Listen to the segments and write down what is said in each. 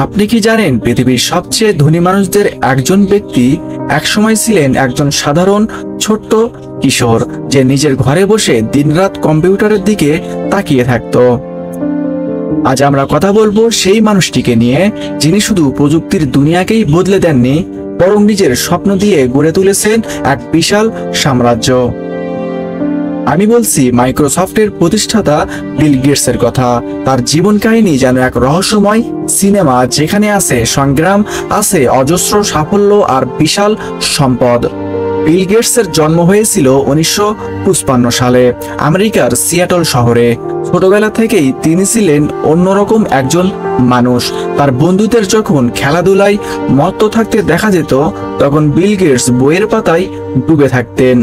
আপনি কি জানেন পৃথিবীর সবচেয়ে ধনী মানুষদের একজন ব্যক্তি একসময় ছিলেন একজন সাধারণ ছোট্ট কিশোর, যে নিজের ঘরে বসে দিনরাত কম্পিউটারের দিকে তাকিয়ে থাকত। আজ আমরা কথা বলবো সেই মানুষটিকে নিয়ে, যিনি শুধু প্রযুক্তির দুনিয়াকেই বদলে দেননি, বরং নিজের স্বপ্ন দিয়ে গড়ে তুলেছেন এক বিশাল সাম্রাজ্য। আমি বলছি মাইক্রোসফটের প্রতিষ্ঠাতা বিল গেটসের কথা। তার জীবন কাহিনী যেন এক রহস্যময় সিনেমা, যেখানে আছে সংগ্রাম, আছে অজস্র সাফল্য আর বিশাল সম্পদ। বিল গেটসের জন্ম হয়েছিল 1955 সালে আমেরিকার সিয়াটল শহরে। ছোটবেলা থেকেই তিনি ছিলেন অন্যরকম একজন মানুষ। তার বন্ধুদের যখন খেলাধুলায় মত্ত থাকতে দেখা যেত, তখন বিল গেটস বইয়ের পাতায় ডুবে থাকতেন।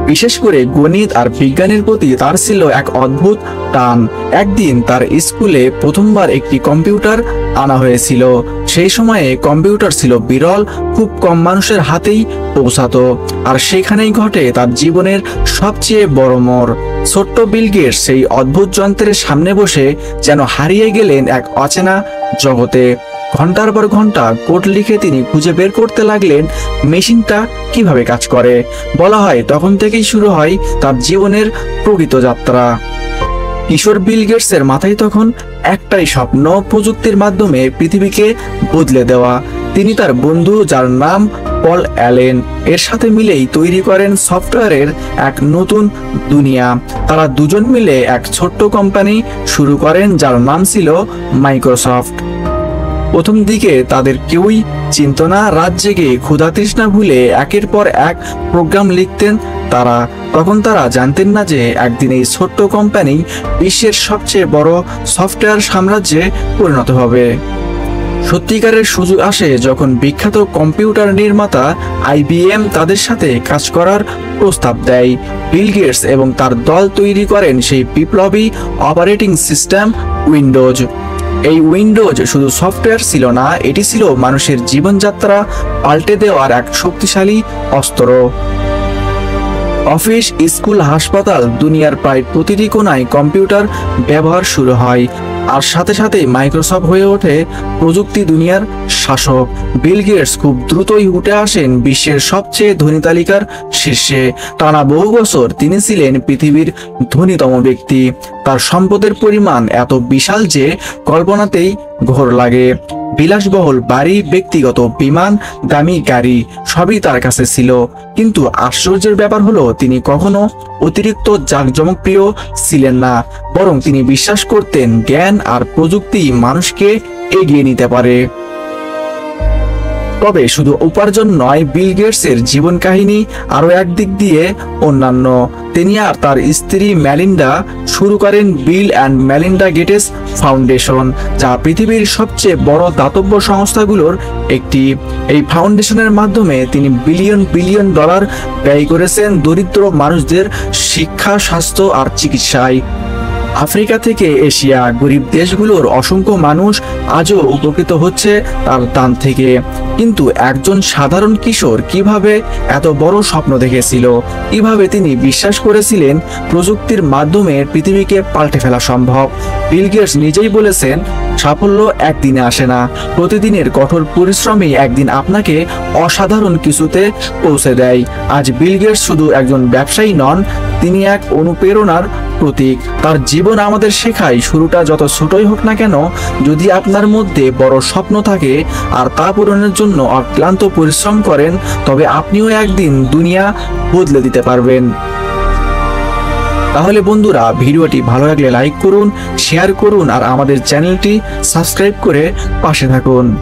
বিশেষ করে গণিত আর বিজ্ঞানের প্রতি তার ছিল এক অদ্ভুত টান। একদিন তার স্কুলে প্রথমবার একটি কম্পিউটার আনা হয়েছিল। সেই সময়ে কম্পিউটার ছিল বিরল, খুব কম মানুষের হাতেই পৌঁছাতো। আর সেখানেই ঘটে তার জীবনের সবচেয়ে বড় মোড়। ছোট্ট বিল গেটস সেই অদ্ভুত যন্ত্রের সামনে বসে যেন হারিয়ে গেলেন এক অচেনা জগতে। ঘন্টার পর ঘন্টা কোড লিখে তিনি খুঁজে বের করতে লাগলেন মেশিনটা কিভাবে কাজ করে। বলা হয় তখন থেকেই শুরু হয় তার জীবনের প্রকৃত যাত্রা। কিশোর বিল গেটসের মাথায় তখন একটাই স্বপ্ন, প্রযুক্তির মাধ্যমে পৃথিবীকে বদলে দেওয়া। তিনি তার বন্ধু, যার নাম পল অ্যালেন, এর সাথে মিলেই তৈরি করেন সফটওয়্যারের এক নতুন দুনিয়া। তারা দুজন মিলে এক ছোট্ট কোম্পানি শুরু করেন, যার নাম ছিল মাইক্রোসফট। প্রথম দিকে তাদের কেউই চিনত না। রাত জেগে ক্ষুধা তৃষ্ণা ভুলে একের পর এক প্রোগ্রাম লিখতেন তারা। তখন তারা জানতেন না যে একদিন এই ছোট্ট কোম্পানি বিশ্বের সবচেয়ে বড় সফটওয়্যার সাম্রাজ্যে পরিণত হবে। সত্যিকারের সুযোগ আসে যখন বিখ্যাত কম্পিউটার নির্মাতা IBM তাদের সাথে কাজ করার প্রস্তাব দেয়। বিল গেটস এবং তার দল তৈরি করেন সেই বিপ্লবী অপারেটিং সিস্টেম উইন্ডোজ। এই উইন্ডোজ শুধু সফটওয়্যার ছিল না, এটি ছিল মানুষের জীবনযাত্রা পাল্টে দেওয়ার এক শক্তিশালী অস্ত্র। অফিস, স্কুল, হাসপাতাল, দুনিয়ার প্রায় প্রতিটি কোণায় কম্পিউটার ব্যবহার শুরু হয়। আর সাথে সাথে মাইক্রোসফট হয়ে ওঠে প্রযুক্তি দুনিয়ার শাসক। বিল গেটস খুব দ্রুতই উঠে আসেন বিশ্বের সবচেয়ে ধনী তালিকার শীর্ষে। টানা বহু বছর তিনি ছিলেন পৃথিবীর ধনীতম ব্যক্তি। তার সম্পদের পরিমাণ এত বিশাল যে কল্পনাতেই ঘোর লাগে। বিলাসবহুল বাড়ি, ব্যক্তিগত বিমান, দামি গাড়ি সবই তার কাছে ছিল। কিন্তু আশ্চর্যের ব্যাপার হলো, তিনি কখনো অতিরিক্ত জাঁকজমকপ্রিয় ছিলেন না, বরং তিনি বিশ্বাস করতেন জ্ঞান আর প্রযুক্তি মানুষকে এগিয়ে নিতে পারে। তবে শুধু উপার্জন নয়, বিল গেটসের জীবন কাহিনী আরো একদিক দিয়ে অন্যান্য। তিনি আর তার স্ত্রী মেলিন্ডা শুরু করেন Bill and Melinda Gates foundation, যা পৃথিবীর সবচেয়ে বড় দাতব্য সংস্থাগুলোর একটি। এই ফাউন্ডেশনের মাধ্যমে তিনি বিলিয়ন বিলিয়ন ডলার ব্যয় করেছেন দরিদ্র মানুষদের শিক্ষা, স্বাস্থ্য আর চিকিৎসায়। আফ্রিকা থেকে এশিয়া, গরিব দেশগুলোর অসংখ্য মানুষ আজও উপকৃত হচ্ছে তার দান থেকে। কিন্তু একজন সাধারণ কিশোর কিভাবে এত বড় স্বপ্ন দেখেছিল? কিভাবে তিনি বিশ্বাস করেছিলেন প্রযুক্তির মাধ্যমে পৃথিবীকে পাল্টে ফেলা সম্ভব? বিল গেটস নিজেই বলেছেন, সাফল্য একদিনে আসে না, প্রতিদিনের কঠোর পরিশ্রমই একদিন আপনাকে অসাধারণ কিছুতে পৌঁছে দেয়। আজ বিল গেটস শুধু একজন ব্যবসায়ী নন, তিনি এক অনুপ্রেরণার প্রতীক। তার জীবন আমাদের শেখায়, শুরুটা যত ছোটই হোক না কেন, যদি আপনার মধ্যে বড় স্বপ্ন থাকে আর তা পূরণের জন্য অক্লান্ত পরিশ্রম করেন, তবে আপনিও একদিন দুনিয়া বদলে দিতে পারবেন। তাহলে বন্ধুরা, ভিডিওটি ভালো লাগলে লাইক করুন, শেয়ার করুন আর আমাদের চ্যানেলটি সাবস্ক্রাইব করে পাশে থাকুন।